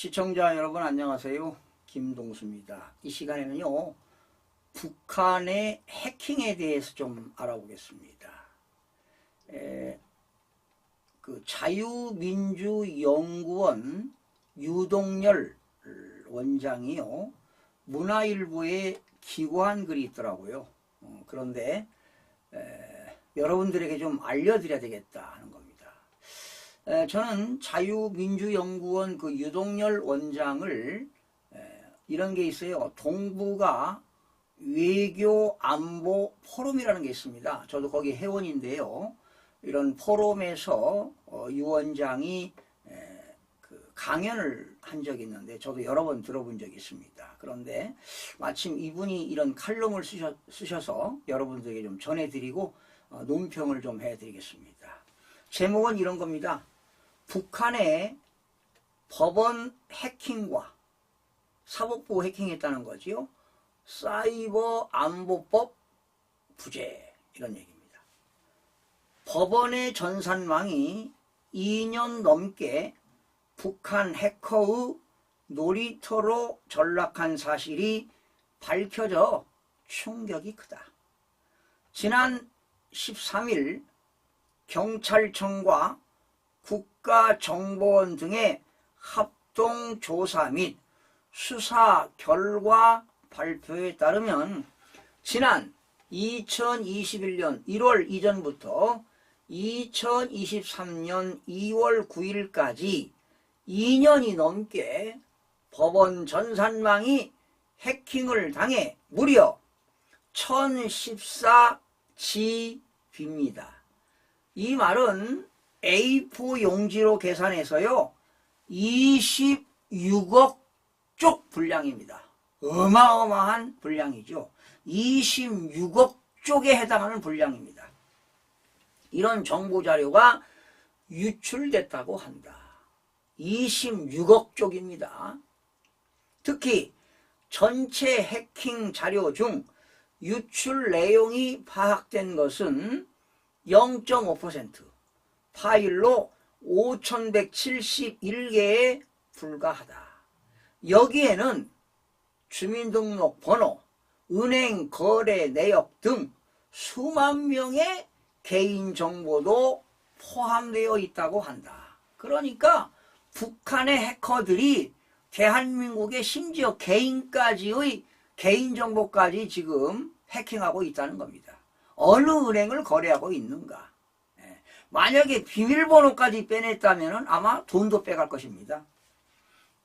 시청자 여러분 안녕하세요. 김동수입니다. 이 시간에는요, 북한의 해킹에 대해서 좀 알아보겠습니다. 자유민주연구원 유동열 원장이요, 문화일보에 기고한 글이 있더라고요. 그런데 여러분들에게 좀 알려드려야 되겠다 하는 겁니다. 저는 자유민주연구원 그 유동열 원장을 이런 게 있어요. 동북아 외교 안보 포럼이라는 게 있습니다. 저도 거기 회원인데요. 이런 포럼에서 유 원장이 그 강연을 한 적이 있는데 저도 여러 번 들어본 적이 있습니다. 그런데 마침 이분이 이런 칼럼을 쓰셔서 여러분들에게 좀 전해드리고 논평을 좀 해드리겠습니다. 제목은 이런 겁니다. 북한의 법원 해킹과 사법부 해킹했다는 거지요. 사이버 안보법 부재, 이런 얘기입니다. 법원의 전산망이 2년 넘게 북한 해커의 놀이터로 전락한 사실이 밝혀져 충격이 크다. 지난 13일 경찰청과 국가정보원 등의 합동조사 및 수사 결과 발표에 따르면 지난 2021년 1월 이전부터 2023년 2월 9일까지 2년이 넘게 법원 전산망이 해킹을 당해 무려 1014GB입니다. 이 말은 A4 용지로 계산해서요 26억 쪽 분량입니다. 어마어마한 분량이죠. 26억 쪽에 해당하는 분량입니다. 이런 정보자료가 유출됐다고 한다. 26억 쪽입니다. 특히 전체 해킹 자료 중 유출 내용이 파악된 것은 0.5%, 파일로 5171개에 불과하다. 여기에는 주민등록번호, 은행 거래 내역 등 수만 명의 개인정보도 포함되어 있다고 한다. 그러니까 북한의 해커들이 대한민국의 심지어 개인까지의 개인정보까지 지금 해킹하고 있다는 겁니다. 어느 은행을 거래하고 있는가. 만약에 비밀번호까지 빼냈다면 아마 돈도 빼갈 것입니다.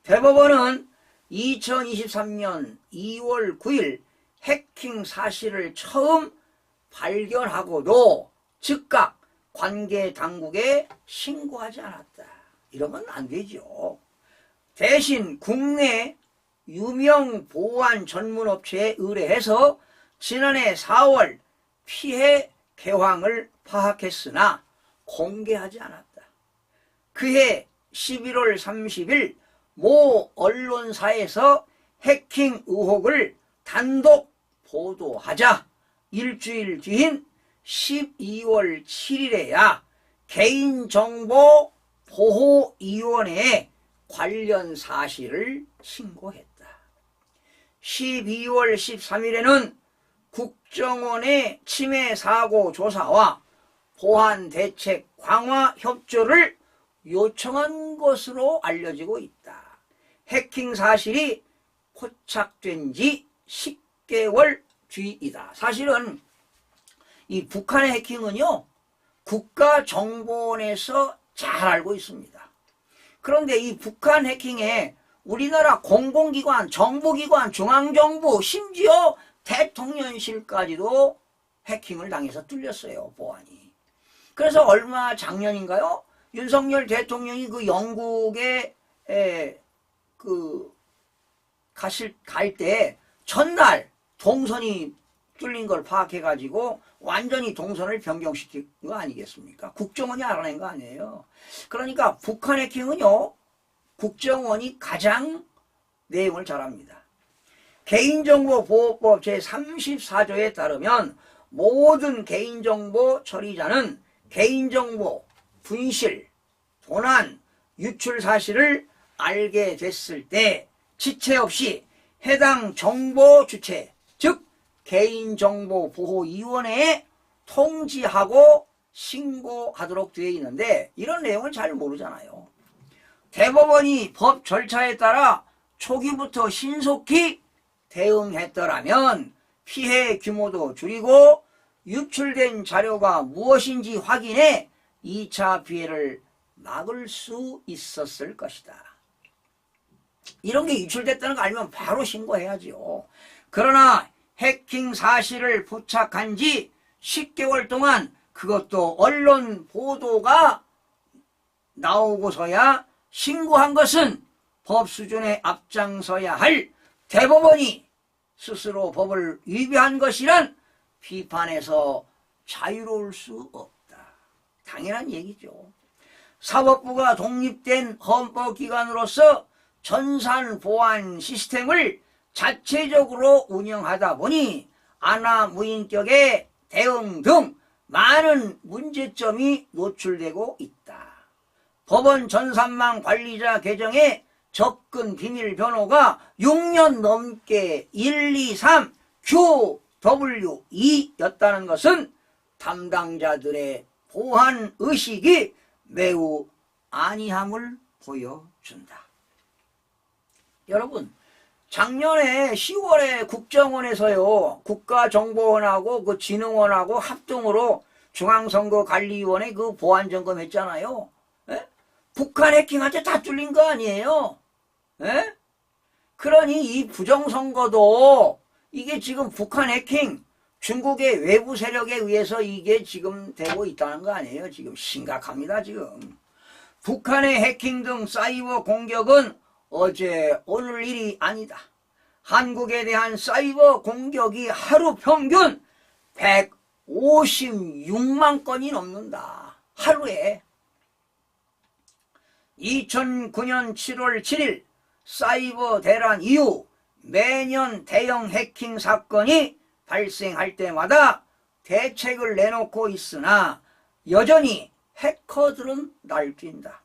대법원은 2023년 2월 9일 해킹 사실을 처음 발견하고도 즉각 관계 당국에 신고하지 않았다. 이러면 안 되죠. 대신 국내 유명 보안 전문업체에 의뢰해서 지난해 4월 피해 개황을 파악했으나 공개하지 않았다. 그해 11월 30일 모 언론사에서 해킹 의혹을 단독 보도하자 일주일 뒤인 12월 7일에야 개인정보보호위원회에 관련 사실을 신고했다. 12월 13일에는 국정원의 침해 사고 조사와 보안 대책 강화 협조를 요청한 것으로 알려지고 있다. 해킹 사실이 포착된 지 10개월 뒤이다. 사실은 이 북한의 해킹은요, 국가정보원에서 잘 알고 있습니다. 그런데 이 북한 해킹에 우리나라 공공기관, 정보기관, 중앙정부, 심지어 대통령실까지도 해킹을 당해서 뚫렸어요, 보안이. 그래서 얼마 작년인가요? 윤석열 대통령이 그 영국에 갈 때 전날 동선이 뚫린 걸 파악해가지고 완전히 동선을 변경시킨 거 아니겠습니까? 국정원이 알아낸 거 아니에요. 그러니까 북한 해킹은요, 국정원이 가장 내용을 잘 압니다. 개인정보보호법 제34조에 따르면 모든 개인정보 처리자는 개인정보 분실, 도난, 유출 사실을 알게 됐을 때 지체 없이 해당 정보 주체, 즉 개인정보보호위원회에 통지하고 신고하도록 되어 있는데 이런 내용을 잘 모르잖아요. 대법원이 법 절차에 따라 초기부터 신속히 대응했더라면 피해 규모도 줄이고 유출된 자료가 무엇인지 확인해 2차 피해를 막을 수 있었을 것이다. 이런 게 유출됐다는 거 알면 바로 신고해야지요. 그러나 해킹 사실을 포착한 지 10개월 동안 그것도 언론 보도가 나오고서야 신고한 것은 법 수준에 앞장서야 할 대법원이 스스로 법을 위배한 것이란 비판에서 자유로울 수 없다. 당연한 얘기죠. 사법부가 독립된 헌법기관으로서 전산보안 시스템을 자체적으로 운영하다 보니 안하무인격의 대응 등 많은 문제점이 노출되고 있다. 법원 전산망 관리자 계정의 접근 비밀 번호가 6년 넘게 123 QW2였다는 것은 담당자들의 보안 의식이 매우 안이함을 보여준다. 여러분, 작년에 10월에 국정원에서요, 국가정보원하고 그 진흥원하고 합동으로 중앙선거관리위원회 그 보안점검 했잖아요. 에? 북한 해킹한테 다 뚫린 거 아니에요? 에? 그러니 이 부정선거도 이게 지금 북한 해킹, 중국의 외부 세력에 의해서 이게 지금 되고 있다는 거 아니에요? 지금 심각합니다, 지금. 북한의 해킹 등 사이버 공격은 어제 오늘 일이 아니다. 한국에 대한 사이버 공격이 하루 평균 156만 건이 넘는다. 하루에. 2009년 7월 7일 사이버 대란 이후 매년 대형 해킹 사건이 발생할 때마다 대책을 내놓고 있으나 여전히 해커들은 날뛴다.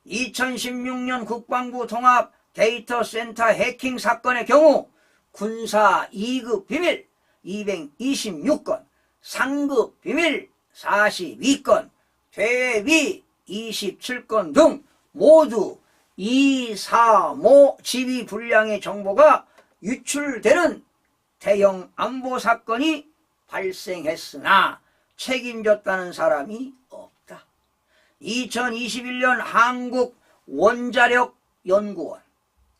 2016년 국방부 통합 데이터 센터 해킹 사건의 경우 군사 2급 비밀 226건, 상급 비밀 42건, 대위 27건 등 모두 2, 3, 5 지휘 불량의 정보가 유출되는 대형 안보 사건이 발생했으나 책임졌다는 사람이 없다. 2021년 한국원자력연구원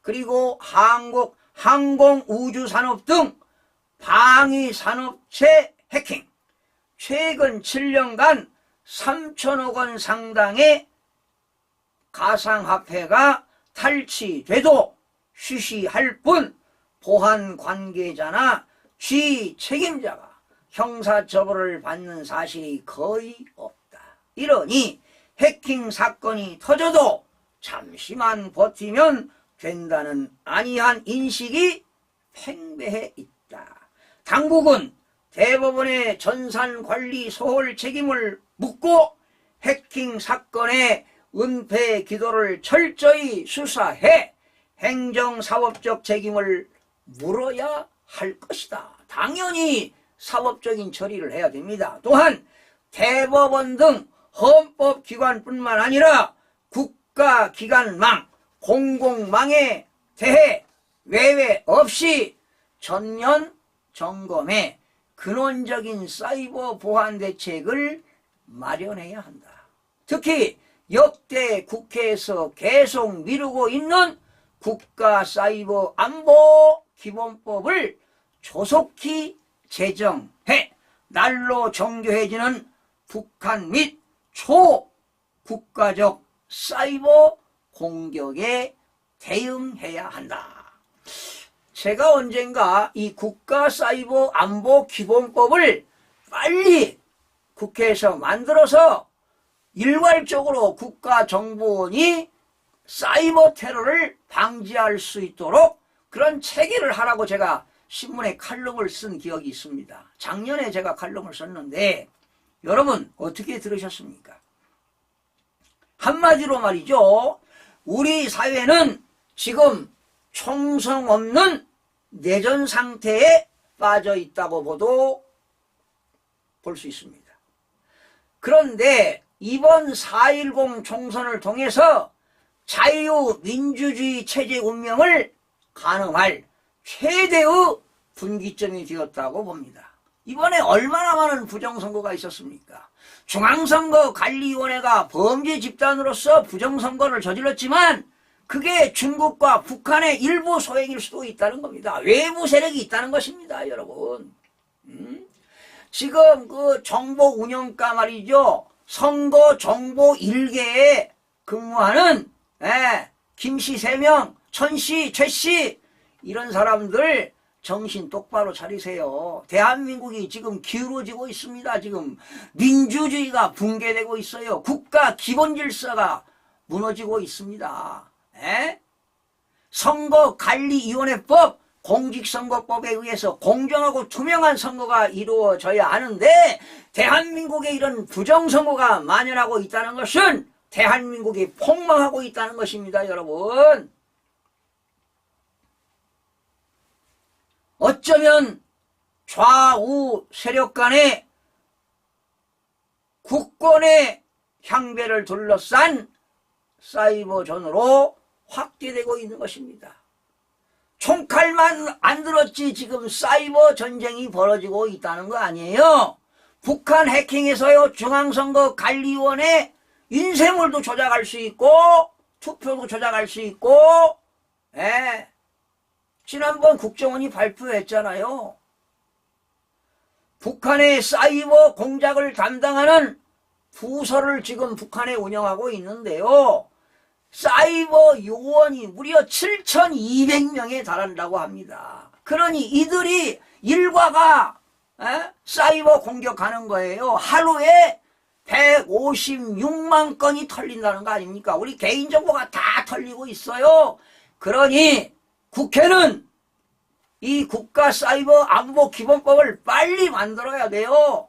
그리고 한국항공우주산업 등 방위산업체 해킹 최근 7년간 3천억 원 상당의 가상화폐가 탈취돼도 쉬쉬할 뿐 보안 관계자나 쥐 책임자가 형사처벌을 받는 사실이 거의 없다. 이러니 해킹 사건이 터져도 잠시만 버티면 된다는 안이한 인식이 팽배해 있다. 당국은 대법원의 전산관리 소홀 책임을 묻고 해킹 사건의 은폐 기도를 철저히 수사해 행정사법적 책임을 물어야 할 것이다. 당연히 사법적인 처리를 해야 됩니다. 또한 대법원 등 헌법기관뿐만 아니라 국가기관망, 공공망에 대해 외회 없이 전면 점검해 근원적인 사이버 보안 대책을 마련해야 한다. 특히 역대 국회에서 계속 미루고 있는 국가 사이버 안보 기본법을 조속히 제정해 날로 정교해지는 북한 및 초국가적 사이버 공격에 대응해야 한다. 제가 언젠가 이 국가 사이버 안보 기본법을 빨리 국회에서 만들어서 일괄적으로 국가정보원이 사이버 테러를 방지할 수 있도록 그런 체계를 하라고 제가 신문에 칼럼을 쓴 기억이 있습니다. 작년에 제가 칼럼을 썼는데 여러분 어떻게 들으셨습니까? 한마디로 말이죠. 우리 사회는 지금 총성 없는 내전 상태에 빠져 있다고 보도 볼 수 있습니다. 그런데 이번 4.10 총선을 통해서 자유민주주의 체제 운명을 가늠할 최대의 분기점이 되었다고 봅니다. 이번에 얼마나 많은 부정선거가 있었습니까? 중앙선거관리위원회가 범죄 집단으로서 부정선거를 저질렀지만 그게 중국과 북한의 일부 소행일 수도 있다는 겁니다. 외부 세력이 있다는 것입니다, 여러분. 지금 그 정보 운영가 말이죠. 선거 정보 일개에 근무하는 김씨 3명, 천씨, 최씨 이런 사람들 정신 똑바로 차리세요. 대한민국이 지금 기울어지고 있습니다. 지금 민주주의가 붕괴되고 있어요. 국가 기본 질서가 무너지고 있습니다. 선거관리위원회법, 공직선거법에 의해서 공정하고 투명한 선거가 이루어져야 하는데 대한민국에 이런 부정선거가 만연하고 있다는 것은 대한민국이 폭망하고 있다는 것입니다, 여러분. 어쩌면 좌우 세력 간의 국권의 향배를 둘러싼 사이버전으로 확대되고 있는 것입니다. 총칼만 안 들었지 지금 사이버 전쟁이 벌어지고 있다는 거 아니에요. 북한 해킹에서요 중앙선거관리위원회 인쇄물도 조작할 수 있고 투표도 조작할 수 있고 지난번 국정원이 발표했잖아요. 북한의 사이버 공작을 담당하는 부서를 지금 북한에 운영하고 있는데요. 사이버 요원이 무려 7,200명에 달한다고 합니다. 그러니 이들이 일과가 사이버 공격하는 거예요. 하루에 156만 건이 털린다는 거 아닙니까? 우리 개인정보가 다 털리고 있어요. 그러니 국회는 이 국가사이버안보기본법을 빨리 만들어야 돼요.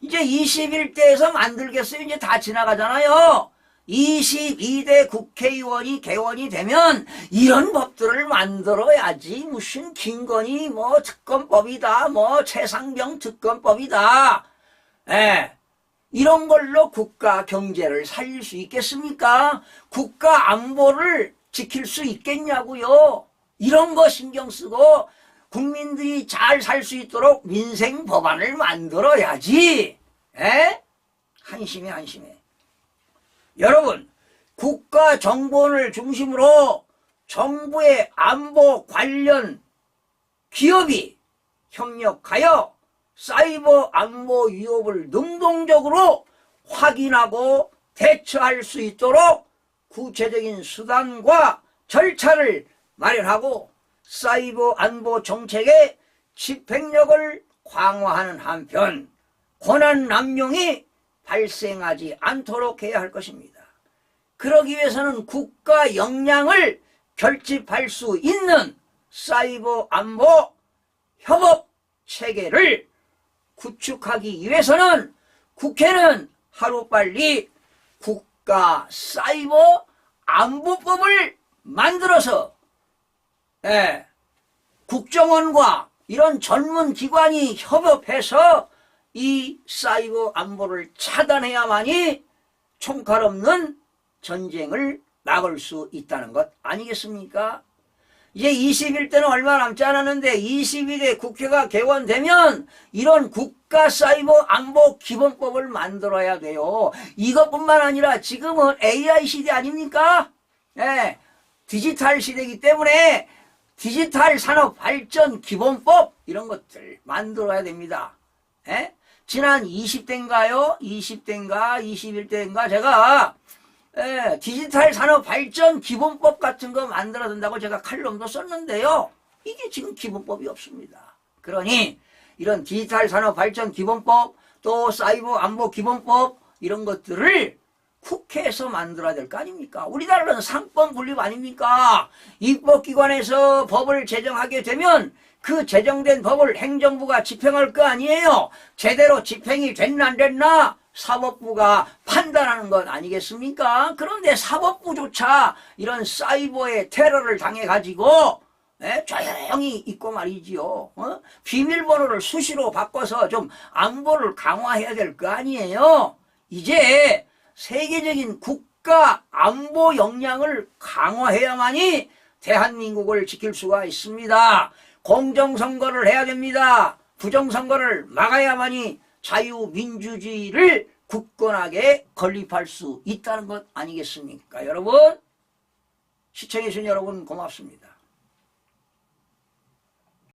이제 21대에서 만들겠어요. 이제 다 지나가잖아요. 22대 국회의원이 개원이 되면 이런 법들을 만들어야지. 무슨 김건희 뭐 특검법이다, 뭐 최상병 특검법이다. 이런 걸로 국가 경제를 살릴 수 있겠습니까? 국가 안보를 지킬 수 있겠냐고요. 이런 거 신경 쓰고 국민들이 잘 살 수 있도록 민생 법안을 만들어야지. 한심해. 여러분, 국가정보원을 중심으로 정부의 안보 관련 기업이 협력하여 사이버 안보 위협을 능동적으로 확인하고 대처할 수 있도록 구체적인 수단과 절차를 마련하고 사이버 안보 정책의 집행력을 강화하는 한편 권한 남용이 발생하지 않도록 해야 할 것입니다. 그러기 위해서는 국가 역량을 결집할 수 있는 사이버 안보 협업 체계를 구축하기 위해서는 국회는 하루빨리 국가 사이버 안보법을 만들어서 국정원과 이런 전문 기관이 협업해서 이 사이버 안보를 차단해야만이 총칼 없는 전쟁을 막을 수 있다는 것 아니겠습니까? 이제 21대는 얼마 남지 않았는데 22대 국회가 개원되면 이런 국가 사이버 안보 기본법을 만들어야 돼요. 이것뿐만 아니라 지금은 AI 시대 아닙니까? 디지털 시대이기 때문에 디지털 산업 발전 기본법 이런 것들 만들어야 됩니다. 지난 20대인가요? 20대인가 21대인가 제가 디지털 산업 발전 기본법 같은 거 만들어야 된다고 제가 칼럼도 썼는데요. 이게 지금 기본법이 없습니다. 그러니 이런 디지털 산업 발전 기본법 또 사이버 안보 기본법 이런 것들을 국회에서 만들어야 될 거 아닙니까? 우리나라는 상권 분립 아닙니까? 입법기관에서 법을 제정하게 되면 그 제정된 법을 행정부가 집행할 거 아니에요? 제대로 집행이 됐나 안 됐나 사법부가 판단하는 것 아니겠습니까? 그런데 사법부조차 이런 사이버의 테러를 당해가지고 조용히 있고 말이지요. 비밀번호를 수시로 바꿔서 좀 안보를 강화해야 될 거 아니에요. 이제 세계적인 국가 안보 역량을 강화해야만이 대한민국을 지킬 수가 있습니다. 공정선거를 해야 됩니다. 부정선거를 막아야만이 자유민주주의를 굳건하게 건립할 수 있다는 것 아니겠습니까? 여러분, 시청해주신 여러분 고맙습니다.